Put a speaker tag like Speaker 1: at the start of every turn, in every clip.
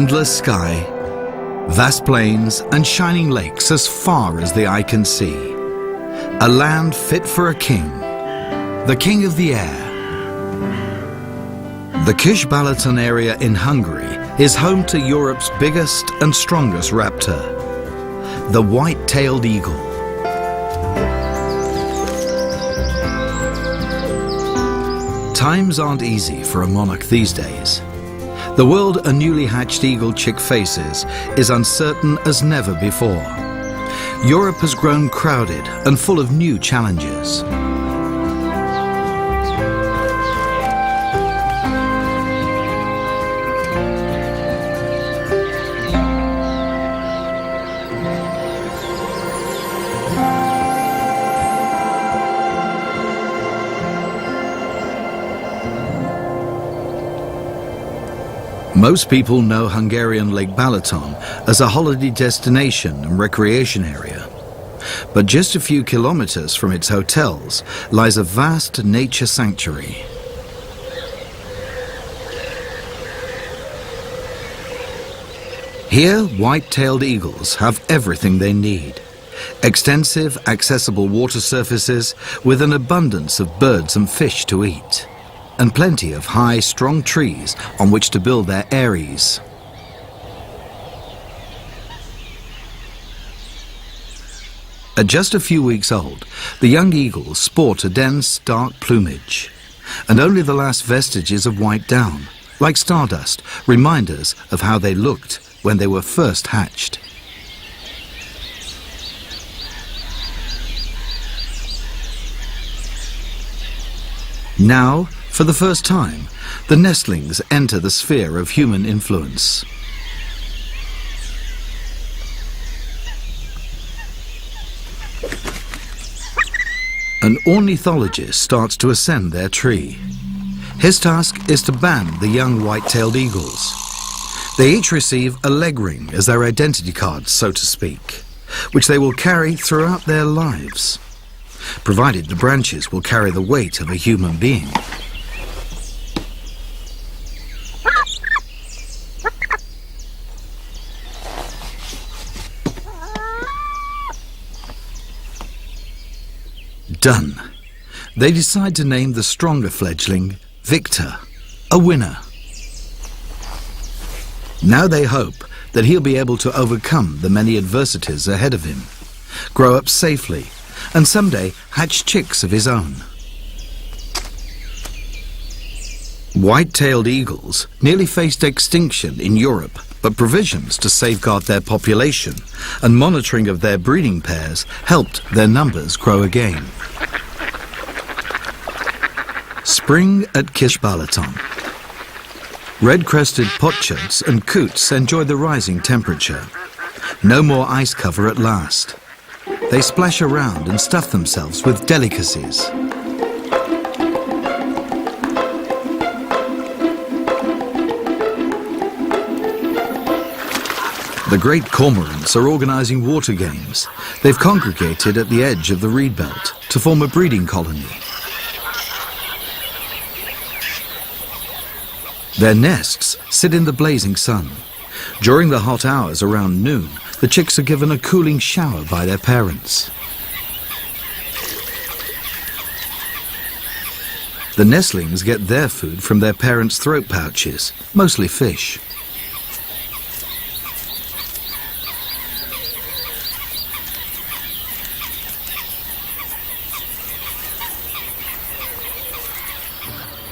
Speaker 1: endless sky, vast plains and shining lakes as far as the eye can see. A land fit for a king, the king of the air. The Kis-Balaton area in Hungary is home to Europe's biggest and strongest raptor, the white-tailed eagle. Times aren't easy for a monarch these days. The world a newly hatched eagle chick faces is uncertain as never before. Europe has grown crowded and full of new challenges. Most people know Hungarian Lake Balaton as a holiday destination and recreation area. But just a few kilometers from its hotels lies a vast nature sanctuary. Here, white-tailed eagles have everything they need. Extensive, accessible water surfaces with an abundance of birds and fish to eat. And plenty of high, strong trees on which to build their eyries. At just a few weeks old, the young eagles sport a dense, dark plumage, and only the last vestiges of white down, like stardust, remind us of how they looked when they were first hatched. Now, for the first time, the nestlings enter the sphere of human influence. An ornithologist starts to ascend their tree. His task is to band the young white-tailed eagles. They each receive a leg ring as their identity cards, so to speak, which they will carry throughout their lives, provided the branches will carry the weight of a human being. Done. They decide to name the stronger fledgling Victor, a winner. Now they hope that he'll be able to overcome the many adversities ahead of him, grow up safely, and someday hatch chicks of his own. White-tailed eagles nearly faced extinction in Europe, but provisions to safeguard their population and monitoring of their breeding pairs helped their numbers grow again. Spring at Kis-Balaton. Red-crested potsherds and coots enjoy the rising temperature. No more ice cover at last. They splash around and stuff themselves with delicacies. The great cormorants are organizing water games. They've congregated at the edge of the reed belt to form a breeding colony. Their nests sit in the blazing sun. During the hot hours around noon, the chicks are given a cooling shower by their parents. The nestlings get their food from their parents' throat pouches, mostly fish.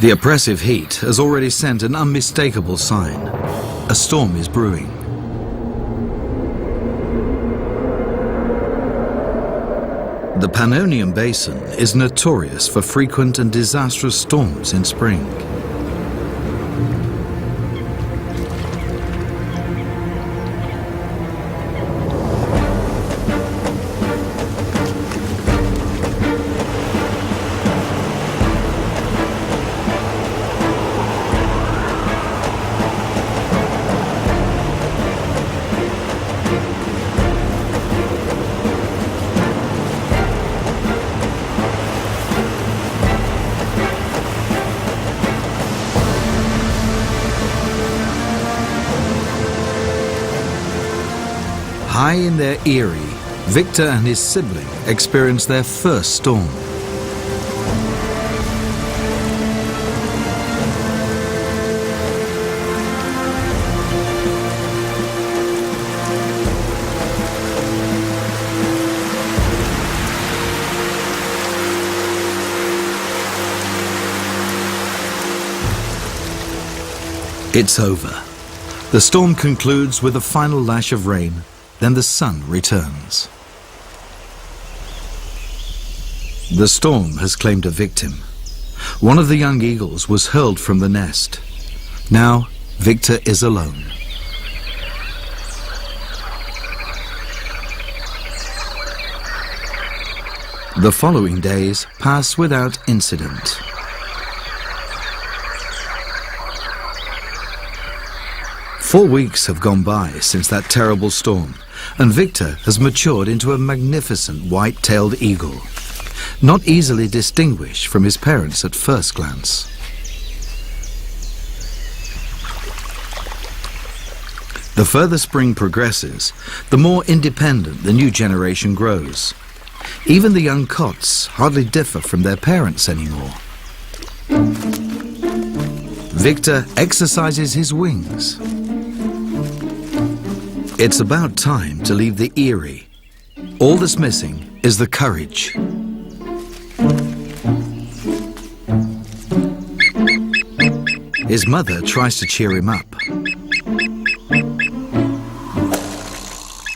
Speaker 1: The oppressive heat has already sent an unmistakable sign. A storm is brewing. The Pannonian Basin is notorious for frequent and disastrous storms in spring. High in their eyrie, Victor and his sibling experience their first storm. It's over. The storm concludes with a final lash of rain, then the sun returns. The storm has claimed a victim. One of the young eagles was hurled from the nest. Now, Victor is alone. The following days pass without incident. Four weeks have gone by since that terrible storm, and Victor has matured into a magnificent white-tailed eagle, not easily distinguished from his parents at first glance. The further spring progresses, the more independent the new generation grows. Even the young cots hardly differ from their parents anymore. Victor exercises his wings. It's about time to leave the eyrie. All that's missing is the courage. His mother tries to cheer him up.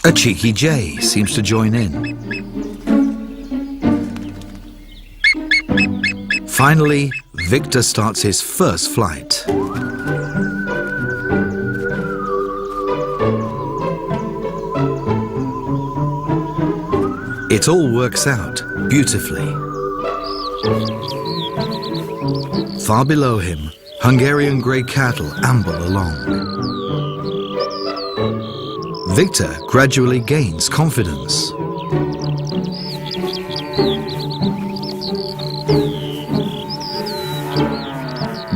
Speaker 1: A cheeky jay seems to join in. Finally, Victor starts his first flight. It all works out beautifully. Far below him, Hungarian grey cattle amble along. Victor gradually gains confidence.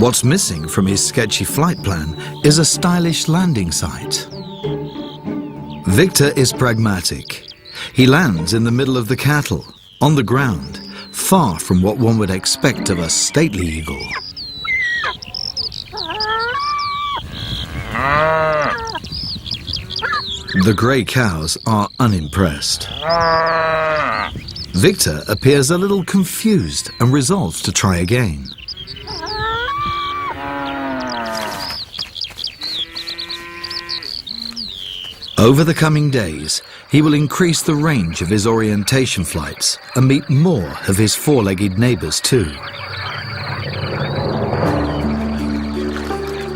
Speaker 1: What's missing from his sketchy flight plan is a stylish landing site. Victor is pragmatic. He lands in the middle of the cattle, on the ground, far from what one would expect of a stately eagle. The grey cows are unimpressed. Victor appears a little confused and resolves to try again. Over the coming days, he will increase the range of his orientation flights and meet more of his four-legged neighbours too.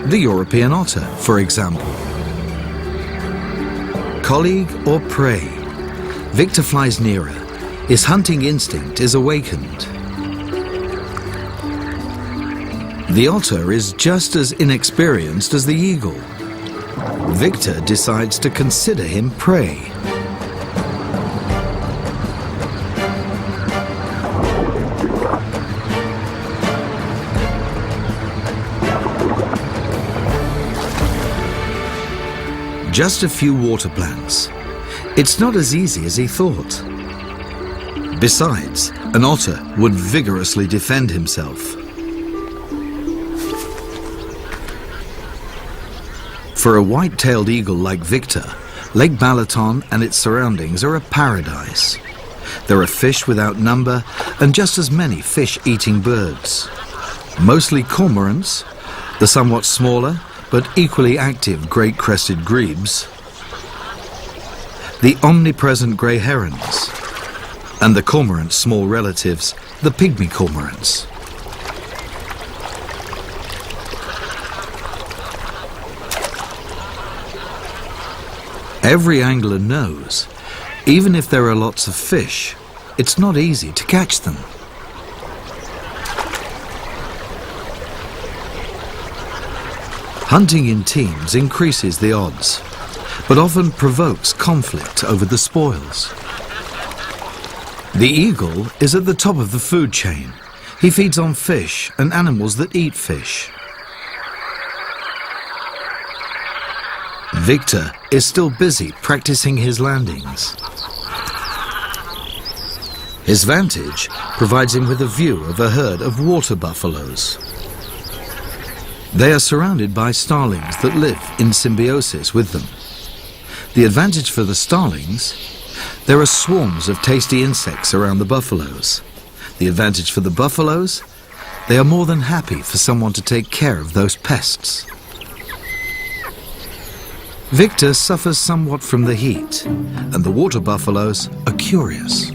Speaker 1: The European otter, for example. Colleague or prey? Victor flies nearer. His hunting instinct is awakened. The otter is just as inexperienced as the eagle. Victor decides to consider him prey. Just a few water plants. It's not as easy as he thought. Besides, an otter would vigorously defend himself. For a white-tailed eagle like Victor, Lake Balaton and its surroundings are a paradise. There are fish without number and just as many fish-eating birds. Mostly cormorants, the somewhat smaller but equally active great-crested grebes, the omnipresent grey herons, and the cormorant's small relatives, the pygmy cormorants. Every angler knows, even if there are lots of fish, it's not easy to catch them. Hunting in teams increases the odds, but often provokes conflict over the spoils. The eagle is at the top of the food chain. He feeds on fish and animals that eat fish. Victor is still busy practicing his landings. His vantage provides him with a view of a herd of water buffaloes. They are surrounded by starlings that live in symbiosis with them. The advantage for the starlings: there are swarms of tasty insects around the buffaloes. The advantage for the buffaloes: they are more than happy for someone to take care of those pests. Victor suffers somewhat from the heat, and the water buffaloes are curious.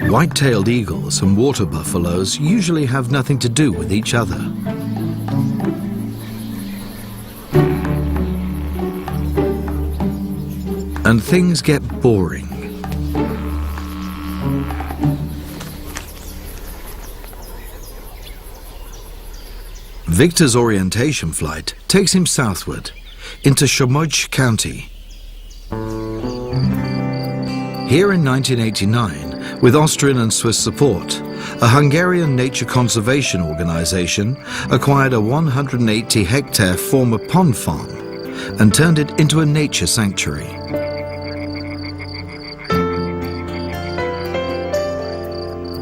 Speaker 1: White-tailed eagles and water buffaloes usually have nothing to do with each other. And things get boring. Victor's orientation flight takes him southward into Somogy County. Here in 1989, with Austrian and Swiss support, a Hungarian nature conservation organization acquired a 180-hectare former pond farm and turned it into a nature sanctuary.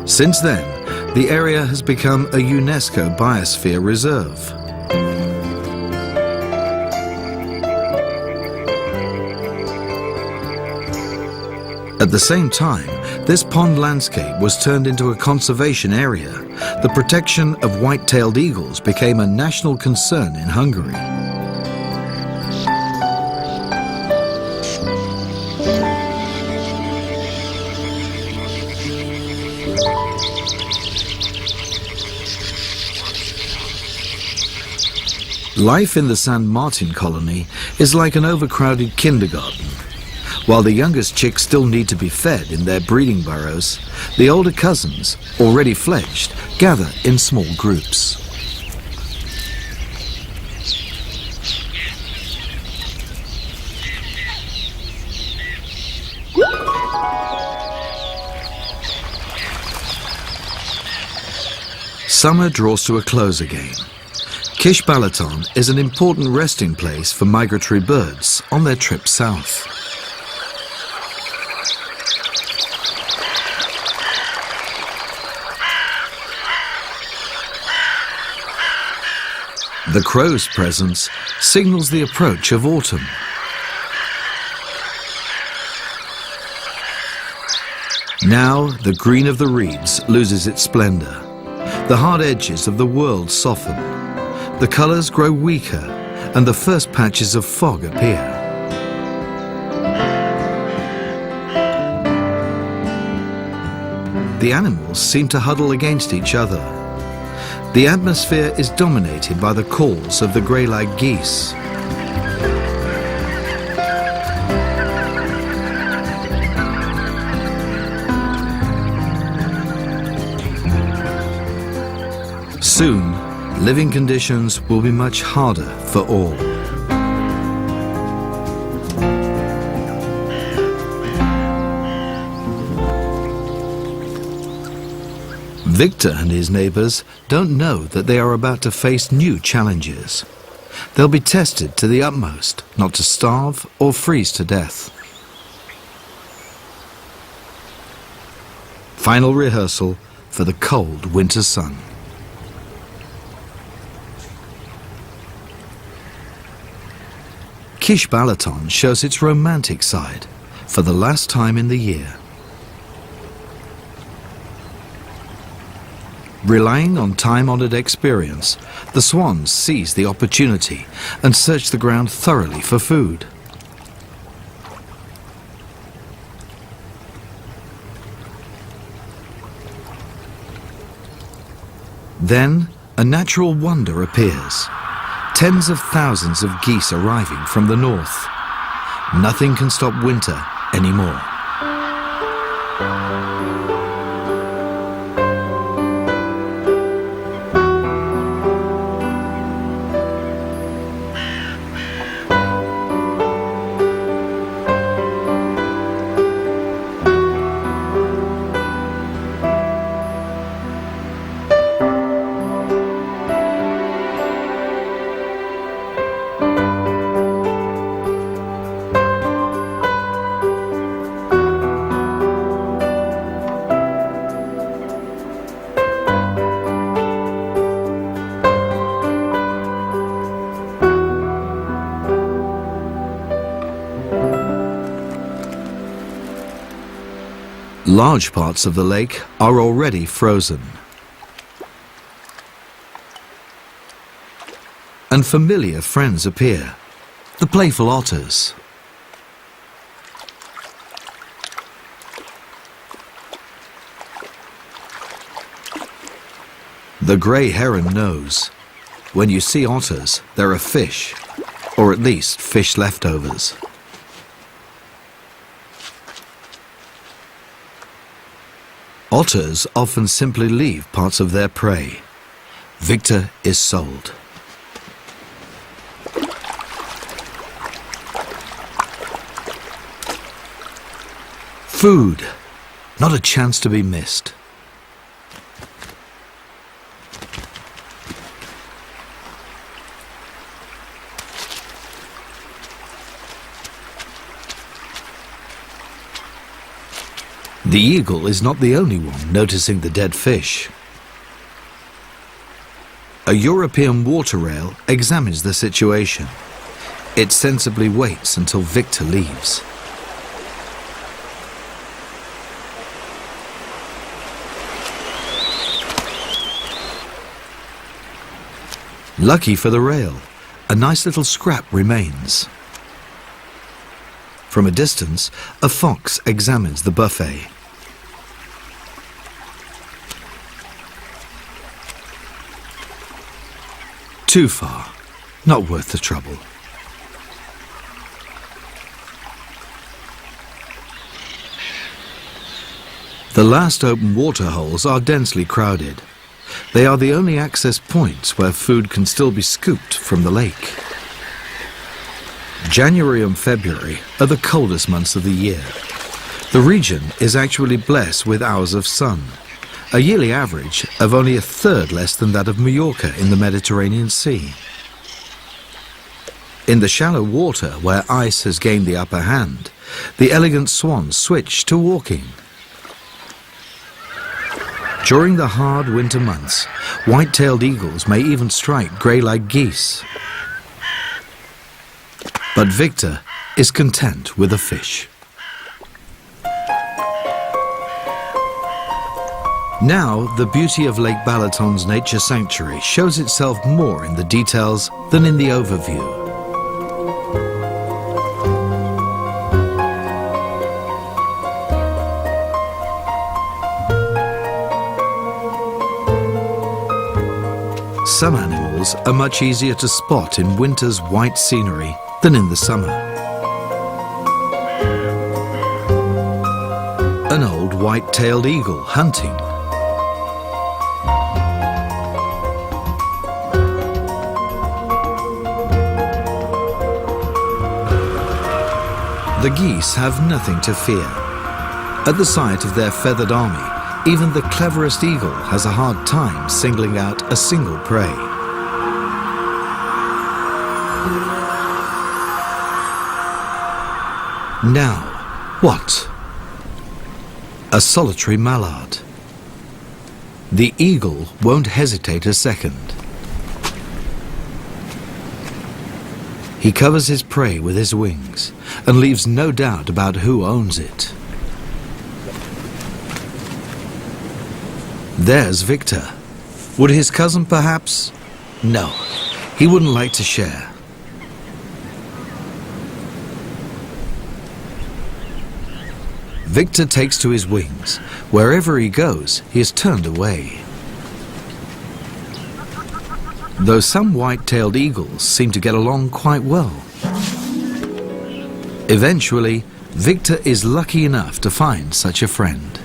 Speaker 1: Since then, the area has become a UNESCO Biosphere Reserve. At the same time, this pond landscape was turned into a conservation area. The protection of white-tailed eagles became a national concern in Hungary. Life in the San Martin colony is like an overcrowded kindergarten. While the youngest chicks still need to be fed in their breeding burrows, the older cousins, already fledged, gather in small groups. Summer draws to a close again. Kis-Balaton is an important resting place for migratory birds on their trip south. The crow's presence signals the approach of autumn. Now the green of the reeds loses its splendor. The hard edges of the world soften. The colors grow weaker, and the first patches of fog appear. The animals seem to huddle against each other. The atmosphere is dominated by the calls of the grey-lag geese. Soon, living conditions will be much harder for all. Victor and his neighbors don't know that they are about to face new challenges. They'll be tested to the utmost, not to starve or freeze to death. Final rehearsal for the cold winter sun. Kis-Balaton shows its romantic side for the last time in the year. Relying on time-honored experience, the swans seize the opportunity and search the ground thoroughly for food. Then, a natural wonder appears. Tens of thousands of geese arriving from the north. Nothing can stop winter anymore. Large parts of the lake are already frozen. And familiar friends appear, the playful otters. The grey heron knows. When you see otters, there are fish, or at least fish leftovers. Otters often simply leave parts of their prey. Victor is sold. Food, not a chance to be missed. The eagle is not the only one noticing the dead fish. A European water rail examines the situation. It sensibly waits until Victor leaves. Lucky for the rail, a nice little scrap remains. From a distance, a fox examines the buffet. Too far, not worth the trouble. The last open water holes are densely crowded. They are the only access points where food can still be scooped from the lake. January and February are the coldest months of the year. The region is actually blessed with hours of sun, a yearly average of only a third less than that of Mallorca in the Mediterranean Sea. In the shallow water where ice has gained the upper hand, the elegant swans switch to walking. During the hard winter months, white-tailed eagles may even strike grey-lag geese. But Victor is content with a fish. Now, the beauty of Lake Balaton's nature sanctuary shows itself more in the details than in the overview. Some animals are much easier to spot in winter's white scenery than in the summer. An old white-tailed eagle hunting. The geese have nothing to fear. At the sight of their feathered army, even the cleverest eagle has a hard time singling out a single prey. Now, what? A solitary mallard. The eagle won't hesitate a second. He covers his prey with his wings and leaves no doubt about who owns it. There's Victor. Would his cousin perhaps? No, he wouldn't like to share. Victor takes to his wings. Wherever he goes, he is turned away. Though some white-tailed eagles seem to get along quite well. Eventually, Victor is lucky enough to find such a friend.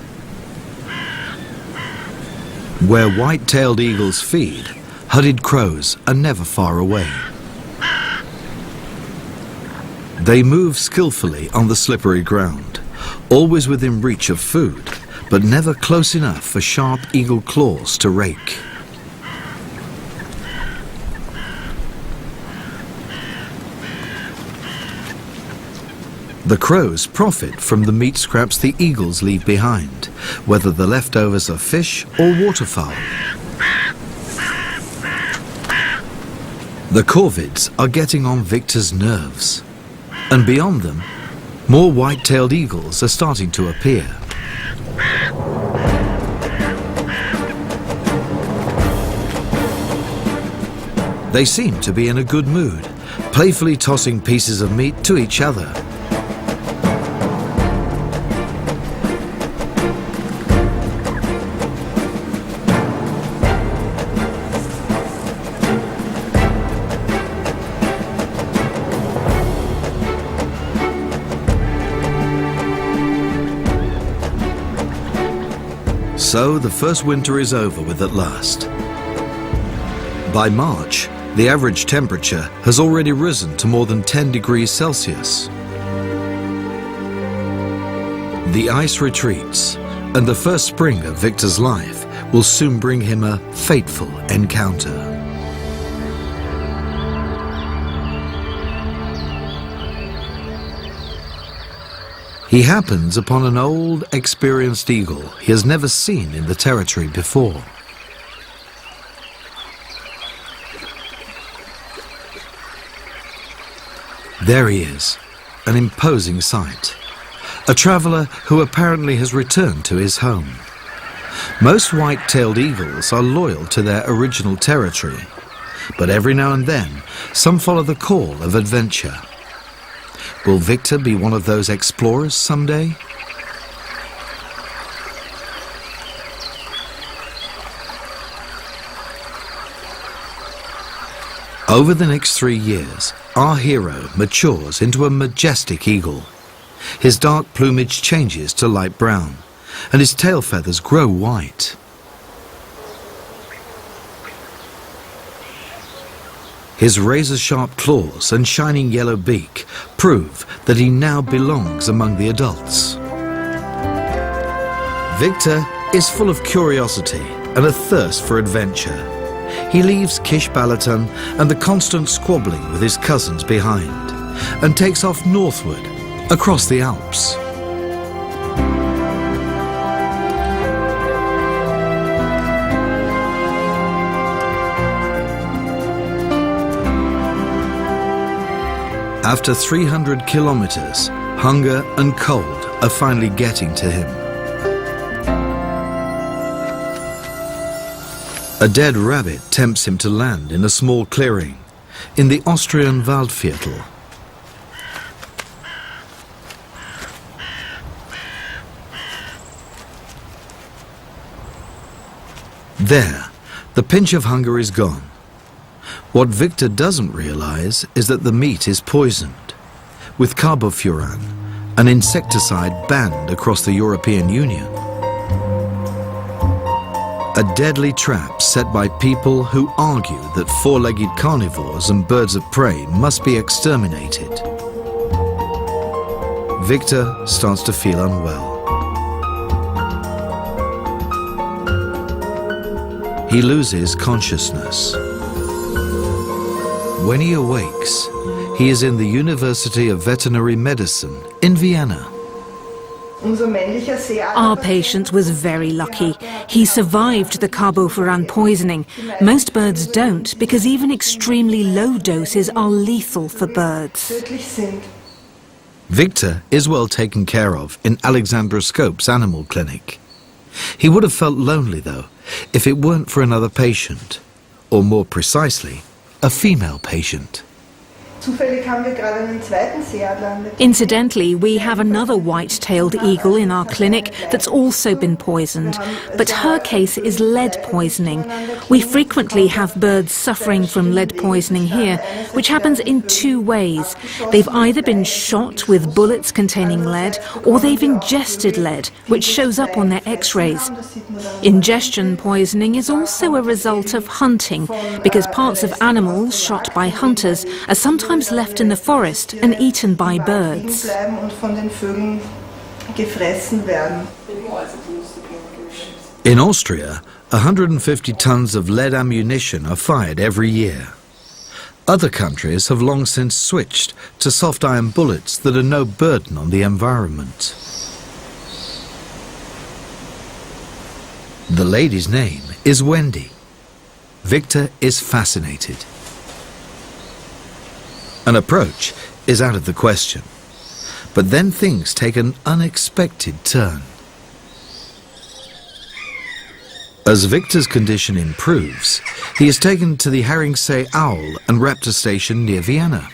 Speaker 1: Where white-tailed eagles feed, hooded crows are never far away. They move skillfully on the slippery ground, always within reach of food, but never close enough for sharp eagle claws to rake. The crows profit from the meat scraps the eagles leave behind, whether the leftovers are fish or waterfowl. The corvids are getting on Victor's nerves, and beyond them, more white-tailed eagles are starting to appear. They seem to be in a good mood, playfully tossing pieces of meat to each other. So the first winter is over with at last. By March, the average temperature has already risen to more than 10 degrees Celsius. The ice retreats, and the first spring of Victor's life will soon bring him a fateful encounter. He happens upon an old, experienced eagle he has never seen in the territory before. There he is, an imposing sight. A traveller who apparently has returned to his home. Most white-tailed eagles are loyal to their original territory, but every now and then, some follow the call of adventure. Will Victor be one of those explorers someday? Over the next 3 years, our hero matures into a majestic eagle. His dark plumage changes to light brown, and his tail feathers grow white. His razor-sharp claws and shining yellow beak prove that he now belongs among the adults. Victor is full of curiosity and a thirst for adventure. He leaves Kish Balaton and the constant squabbling with his cousins behind and takes off northward across the Alps. After 300 kilometers, hunger and cold are finally getting to him. A dead rabbit tempts him to land in a small clearing in the Austrian Waldviertel. There, the pinch of hunger is gone. What Victor doesn't realize is that the meat is poisoned with carbofuran, an insecticide banned across the European Union. A deadly trap set by people who argue that four-legged carnivores and birds of prey must be exterminated. Victor starts to feel unwell. He loses consciousness. When he awakes, he is in the University of Veterinary Medicine in Vienna.
Speaker 2: Our patient was very lucky. He survived the carbofuran poisoning. Most birds don't, because even extremely low doses are lethal for birds.
Speaker 1: Victor is well taken care of in Alexandra Scope's animal clinic. He would have felt lonely, though, if it weren't for another patient, or more precisely, a female patient.
Speaker 2: Incidentally, we have another white-tailed eagle in our clinic that's also been poisoned, but her case is lead poisoning. We frequently have birds suffering from lead poisoning here, which happens in two ways. They've either been shot with bullets containing lead, or they've ingested lead, which shows up on their x-rays. Ingestion poisoning is also a result of hunting, because parts of animals shot by hunters are sometimes left in the forest and eaten by birds.
Speaker 1: In Austria, 150 tons of lead ammunition are fired every year. Other countries have long since switched to soft iron bullets that are no burden on the environment. The lady's name is Wendy. Victor is fascinated. An approach is out of the question, but then things take an unexpected turn. As Victor's condition improves, he is taken to the Herringsay Owl and Raptor station near Vienna.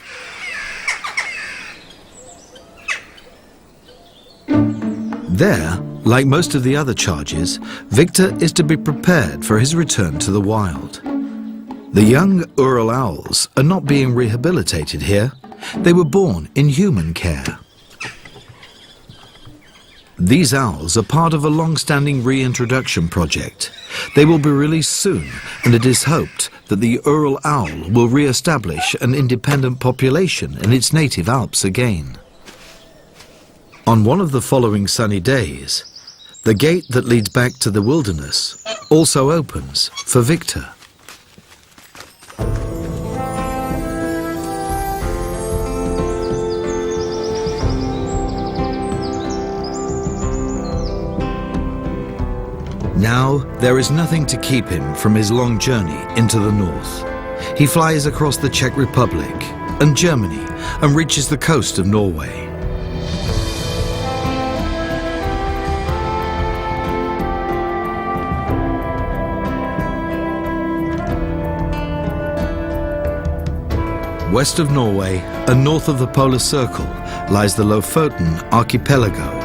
Speaker 1: There, like most of the other charges, Victor is to be prepared for his return to the wild. The young Ural owls are not being rehabilitated here. They were born in human care. These owls are part of a long-standing reintroduction project. They will be released soon, and it is hoped that the Ural owl will re-establish an independent population in its native Alps again. On one of the following sunny days, the gate that leads back to the wilderness also opens for Victor. Now, there is nothing to keep him from his long journey into the north. He flies across the Czech Republic and Germany and reaches the coast of Norway. West of Norway and north of the Polar Circle lies the Lofoten archipelago.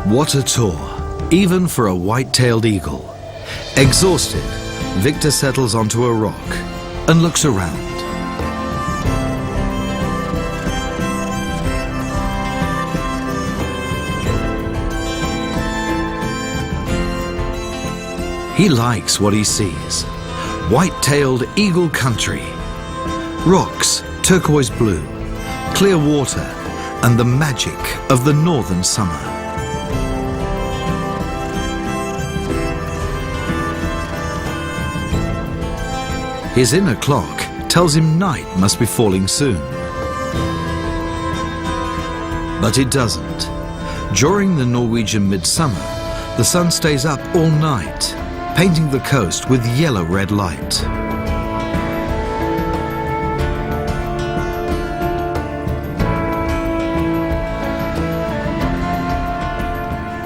Speaker 1: What a tour, even for a white-tailed eagle. Exhausted, Victor settles onto a rock and looks around. He likes what he sees. White-tailed eagle country. Rocks, turquoise blue, clear water, and the magic of the northern summer. His inner clock tells him night must be falling soon. But it doesn't. During the Norwegian midsummer, the sun stays up all night, painting the coast with yellow-red light.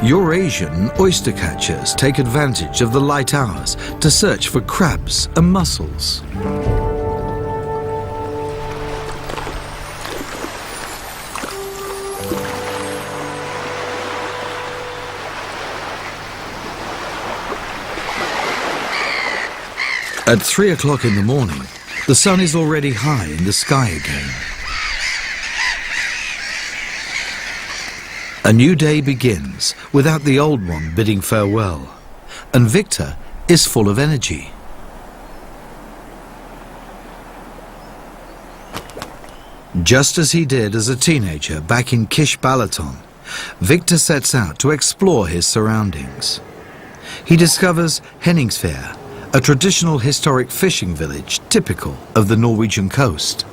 Speaker 1: Eurasian oyster catchers take advantage of the light hours to search for crabs and mussels. At 3 o'clock in the morning, the sun is already high in the sky again. A new day begins without the old one bidding farewell, and Victor is full of energy. Just as he did as a teenager back in Kish Balaton, Victor sets out to explore his surroundings. He discovers Henningsvær, a traditional historic fishing village typical of the Norwegian coast.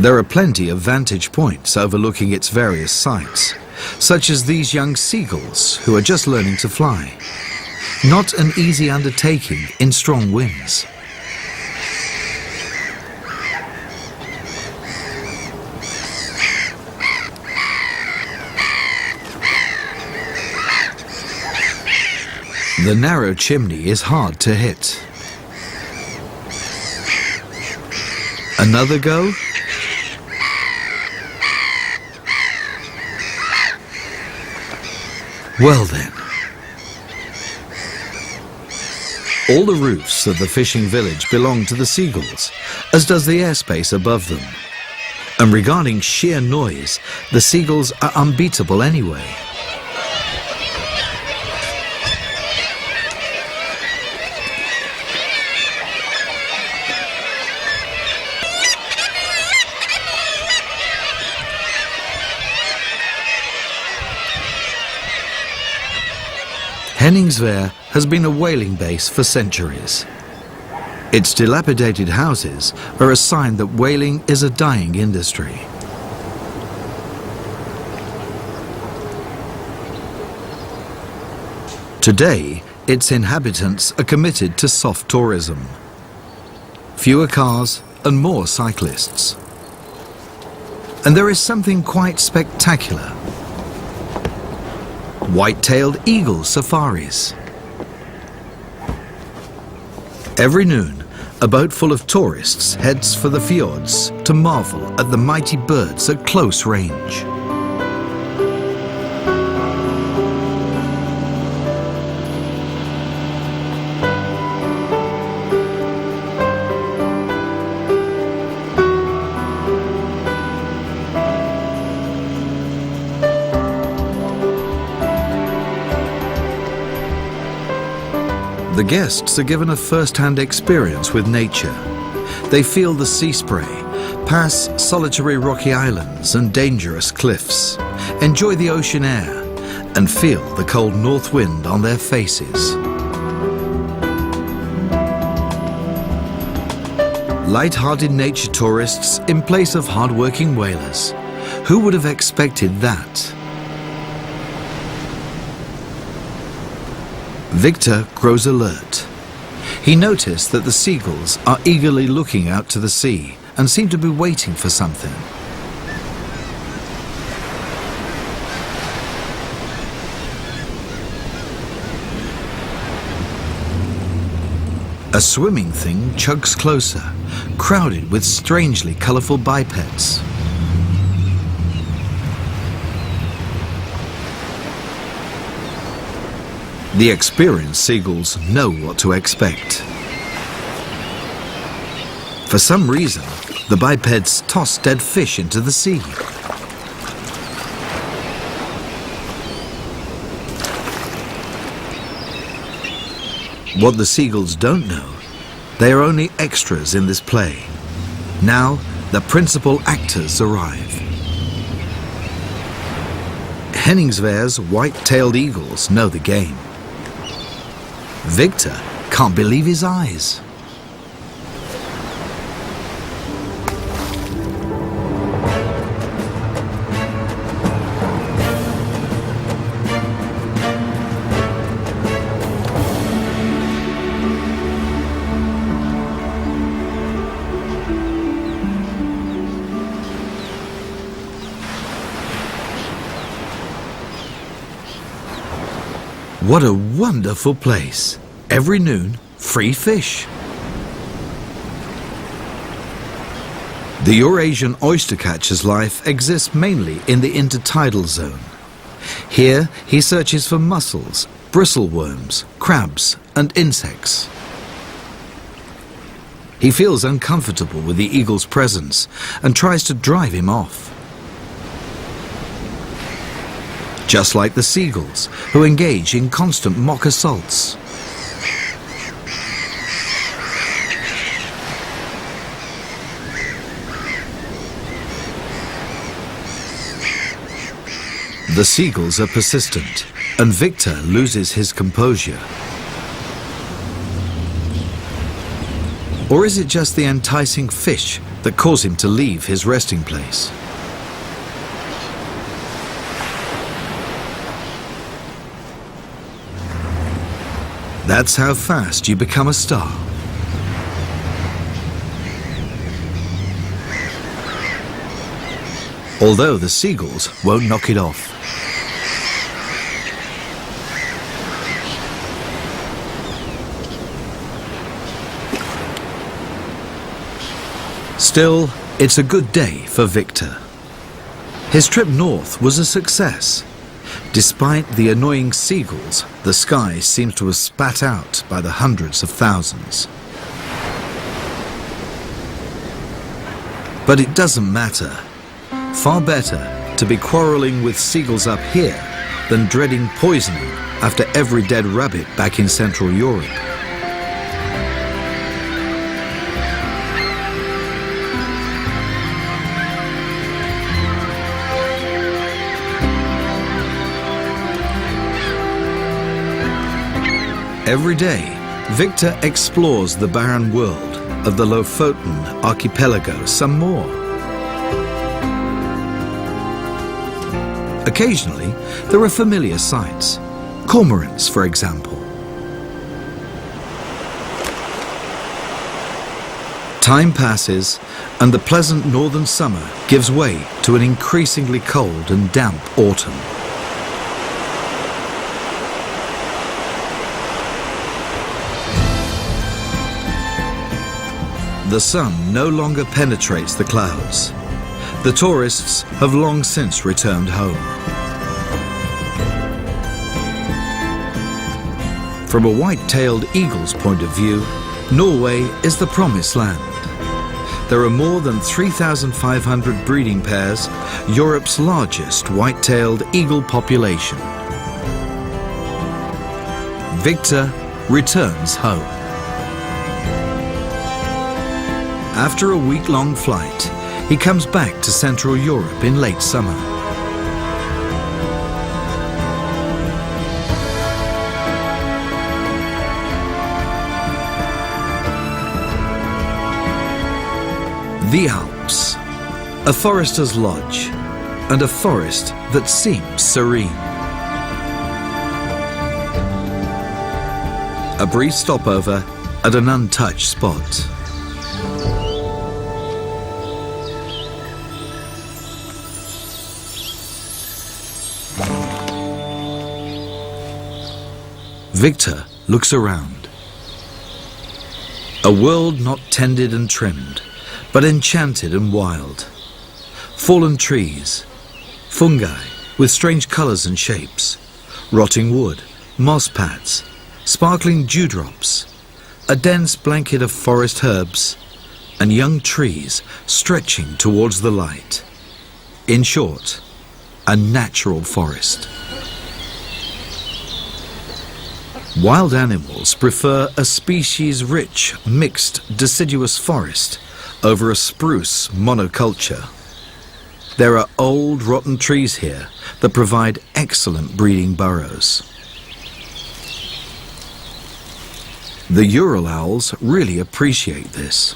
Speaker 1: There are plenty of vantage points overlooking its various sites, such as these young seagulls who are just learning to fly. Not an easy undertaking in strong winds. The narrow chimney is hard to hit. Another go? Well then. All the roofs of the fishing village belong to the seagulls, as does the airspace above them. And regarding sheer noise, the seagulls are unbeatable anyway. Henningsvær has been a whaling base for centuries. Its dilapidated houses are a sign that whaling is a dying industry. Today, its inhabitants are committed to soft tourism. Fewer cars and more cyclists. And there is something quite spectacular. White-tailed eagle safaris. Every noon, a boat full of tourists heads for the fjords to marvel at the mighty birds at close range. The guests are given a first-hand experience with nature. They feel the sea spray, pass solitary rocky islands and dangerous cliffs, enjoy the ocean air, and feel the cold north wind on their faces. Light-hearted nature tourists in place of hard-working whalers. Who would have expected that? Victor grows alert. He noticed that the seagulls are eagerly looking out to the sea and seem to be waiting for something. A swimming thing chugs closer, crowded with strangely colourful bipeds. The experienced seagulls know what to expect. For some reason, the bipeds toss dead fish into the sea. What the seagulls don't know, they are only extras in this play. Now, the principal actors arrive. Henningsvere's white-tailed eagles know the game. Victor can't believe his eyes. What a wonderful place. Every noon, free fish. The Eurasian oystercatcher's life exists mainly in the intertidal zone. Here, he searches for mussels, bristleworms, crabs, and insects. He feels uncomfortable with the eagle's presence and tries to drive him off. Just like the seagulls, who engage in constant mock assaults. The seagulls are persistent, and Victor loses his composure. Or is it just the enticing fish that cause him to leave his resting place? That's how fast you become a star. Although the seagulls won't knock it off. Still, it's a good day for Victor. His trip north was a success. Despite the annoying seagulls, the sky seems to have spat out by the hundreds of thousands. But it doesn't matter. Far better to be quarrelling with seagulls up here than dreading poisoning after every dead rabbit back in Central Europe. Every day, Victor explores the barren world of the Lofoten archipelago some more. Occasionally, there are familiar sights. Cormorants, for example. Time passes, and the pleasant northern summer gives way to an increasingly cold and damp autumn. The sun no longer penetrates the clouds. The tourists have long since returned home. From a white-tailed eagle's point of view, Norway is the promised land. There are more than 3,500 breeding pairs, Europe's largest white-tailed eagle population. Victor returns home. After a week-long flight, he comes back to Central Europe in late summer. The Alps, a forester's lodge, and a forest that seems serene. A brief stopover at an untouched spot. Victor looks around. A world not tended and trimmed, but enchanted and wild. Fallen trees, fungi with strange colours and shapes, rotting wood, moss pads, sparkling dewdrops, a dense blanket of forest herbs, and young trees stretching towards the light. In short, a natural forest. Wild animals prefer a species-rich, mixed, deciduous forest over a spruce monoculture. There are old, rotten trees here that provide excellent breeding burrows. The Ural owls really appreciate this.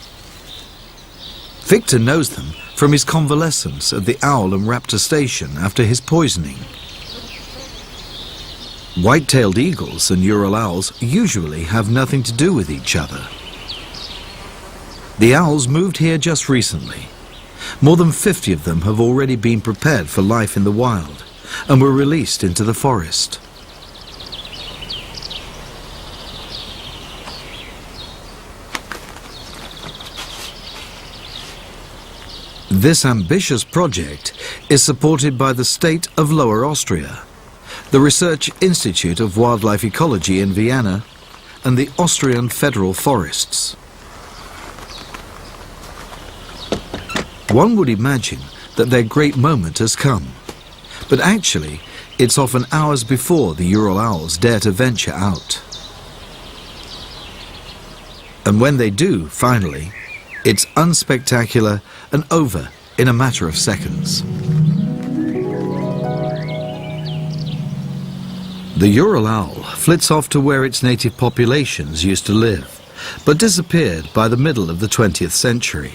Speaker 1: Victor knows them from his convalescence at the owl and raptor station after his poisoning. White-tailed eagles and Ural owls usually have nothing to do with each other. The owls moved here just recently. More than 50 of them have already been prepared for life in the wild and were released into the forest. This ambitious project is supported by the state of Lower Austria, the Research Institute of Wildlife Ecology in Vienna, and the Austrian Federal Forests. One would imagine that their great moment has come, but actually it's often hours before the Ural owls dare to venture out. And when they do, finally, it's unspectacular and over in a matter of seconds. The Ural owl flits off to where its native populations used to live, but disappeared by the middle of the 20th century.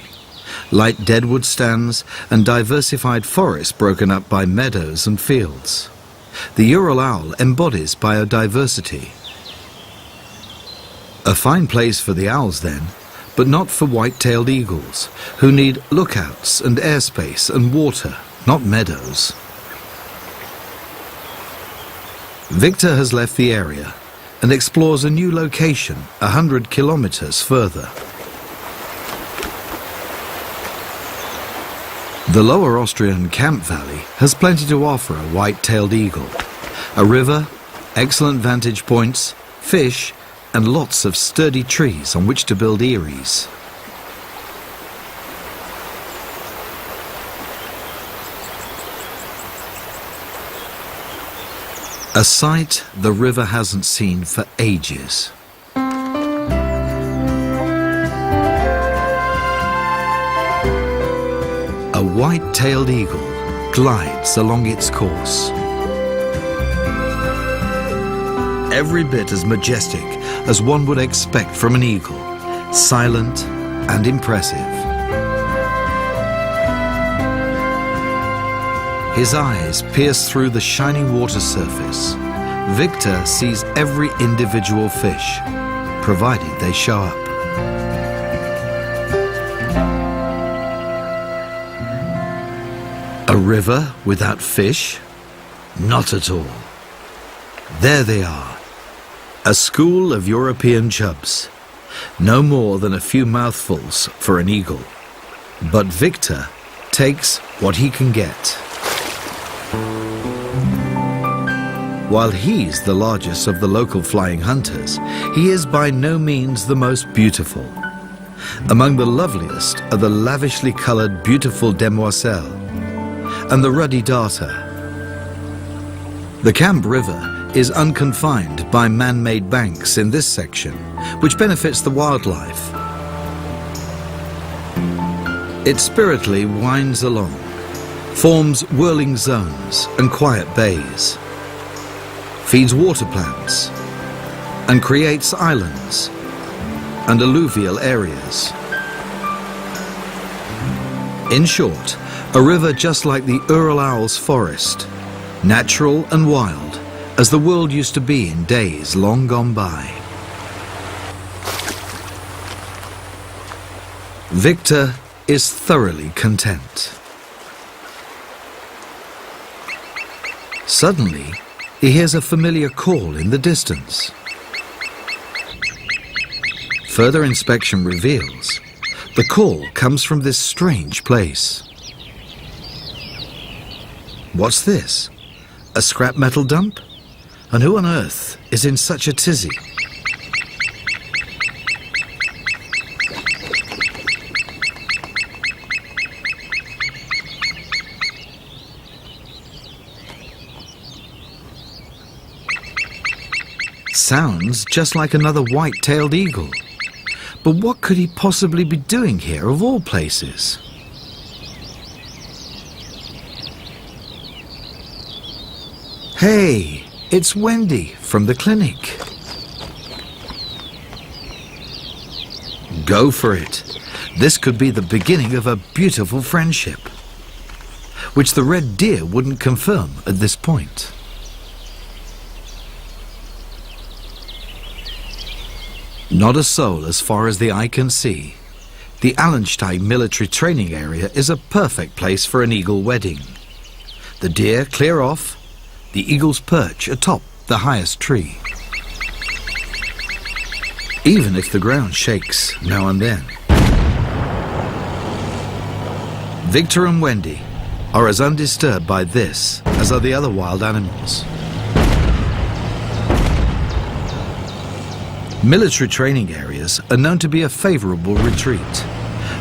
Speaker 1: Light deadwood stands and diversified forests broken up by meadows and fields. The Ural owl embodies biodiversity. A fine place for the owls then, but not for white-tailed eagles, who need lookouts and airspace and water, not meadows. Victor has left the area and explores a new location 100 kilometers further. The Lower Austrian Camp Valley has plenty to offer a white-tailed eagle. A river, excellent vantage points, fish, and lots of sturdy trees on which to build eyries. A sight the river hasn't seen for ages. A white-tailed eagle glides along its course. Every bit as majestic as one would expect from an eagle, silent and impressive. His eyes pierce through the shining water surface, Victor sees every individual fish, provided they show up. A river without fish? Not at all. There they are, a school of European chubs, no more than a few mouthfuls for an eagle. But Victor takes what he can get. While he's the largest of the local flying hunters, he is by no means the most beautiful. Among the loveliest are the lavishly coloured beautiful demoiselle and the ruddy darter. The Camp River is unconfined by man-made banks in this section, which benefits the wildlife. It spiritedly winds along, forms whirling zones and quiet bays, feeds water plants, and creates islands and alluvial areas. In short, a river just like the Ural Owl's forest, natural and wild, as the world used to be in days long gone by. Victor is thoroughly content. Suddenly, he hears a familiar call in the distance. Further inspection reveals the call comes from this strange place. What's this? A scrap metal dump? And who on earth is in such a tizzy? Sounds just like another white-tailed eagle. But what could he possibly be doing here of all places? Hey, it's Wendy from the clinic. Go for it. This could be the beginning of a beautiful friendship, which the red deer wouldn't confirm at this point. Not a soul as far as the eye can see. The Allenstein military training area is a perfect place for an eagle wedding. The deer clear off, the eagles perch atop the highest tree. Even if the ground shakes now and then. Victor and Wendy are as undisturbed by this as are the other wild animals. Military training areas are known to be a favorable retreat.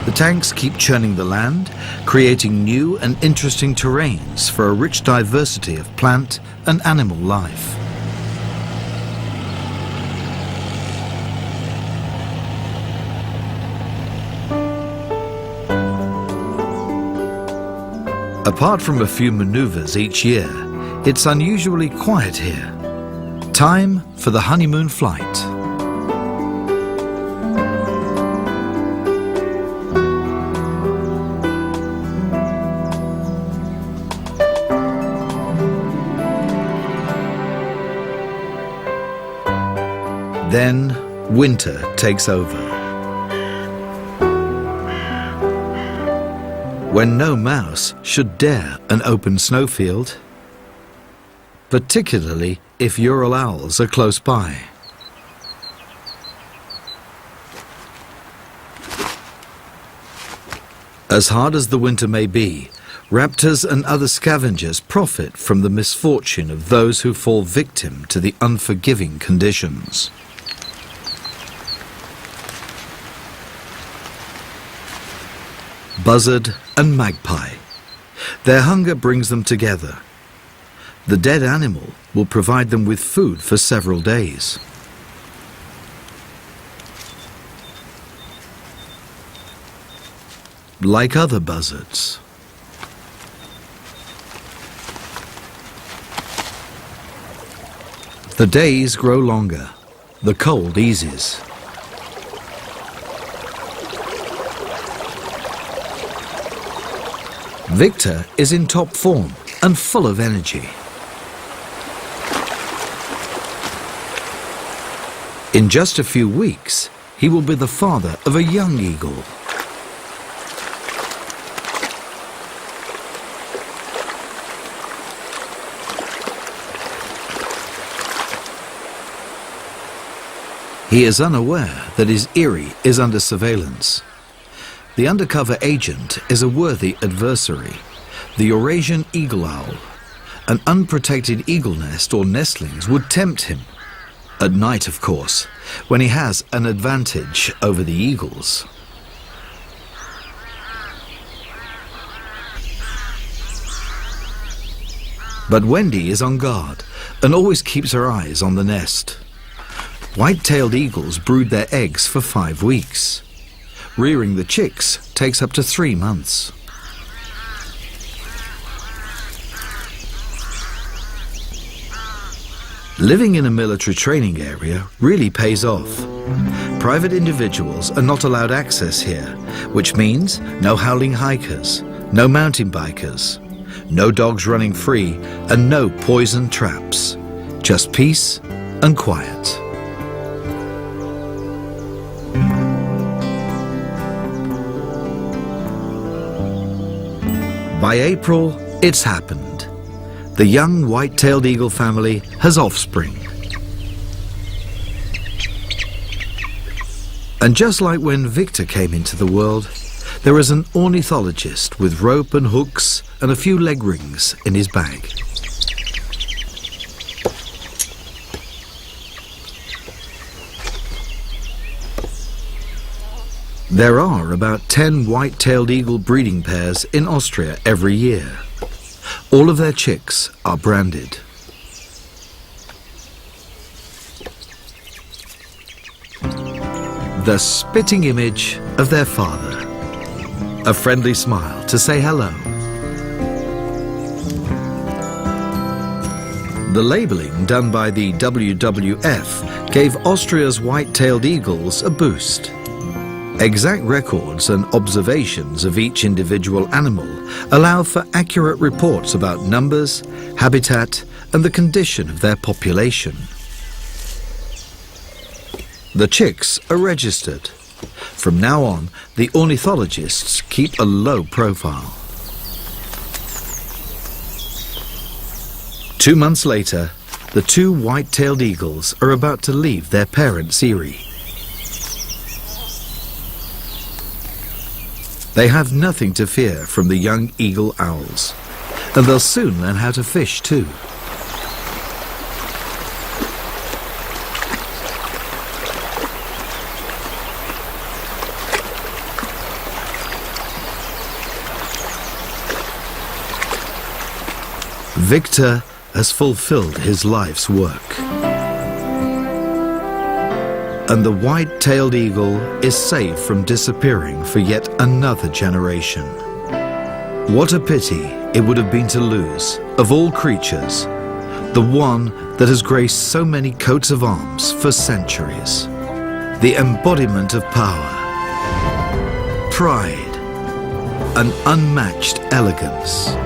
Speaker 1: The tanks keep churning the land, creating new and interesting terrains for a rich diversity of plant and animal life. Apart from a few maneuvers each year, it's unusually quiet here. Time for the honeymoon flight. Then winter takes over. When no mouse should dare an open snowfield, particularly if Ural owls are close by. As hard as the winter may be, raptors and other scavengers profit from the misfortune of those who fall victim to the unforgiving conditions. Buzzard and magpie. Their hunger brings them together. The dead animal will provide them with food for several days. Like other buzzards. The days grow longer. The cold eases. Victor is in top form and full of energy. In just a few weeks, he will be the father of a young eagle. He is unaware that his eyrie is under surveillance. The undercover agent is a worthy adversary, the Eurasian eagle owl. An unprotected eagle nest or nestlings would tempt him. At night, of course, when he has an advantage over the eagles. But Wendy is on guard and always keeps her eyes on the nest. White-tailed eagles brood their eggs for 5 weeks. Rearing the chicks takes up to 3 months. Living in a military training area really pays off. Private individuals are not allowed access here, which means no howling hikers, no mountain bikers, no dogs running free, and no poison traps. Just peace and quiet. By April, it's happened. The young white-tailed eagle family has offspring. And just like when Victor came into the world, there is an ornithologist with rope and hooks and a few leg rings in his bag. There are about 10 white-tailed eagle breeding pairs in Austria every year. All of their chicks are branded. The spitting image of their father. A friendly smile to say hello. The labelling done by the WWF gave Austria's white-tailed eagles a boost. Exact records and observations of each individual animal allow for accurate reports about numbers, habitat, and the condition of their population. The chicks are registered. From now on, the ornithologists keep a low profile. 2 months later, the 2 white-tailed eagles are about to leave their parents' eyrie. They have nothing to fear from the young eagle owls, and they'll soon learn how to fish too. Victor has fulfilled his life's work. And the white-tailed eagle is saved from disappearing for yet another generation. What a pity it would have been to lose, of all creatures, the one that has graced so many coats of arms for centuries. The embodiment of power, pride, and unmatched elegance.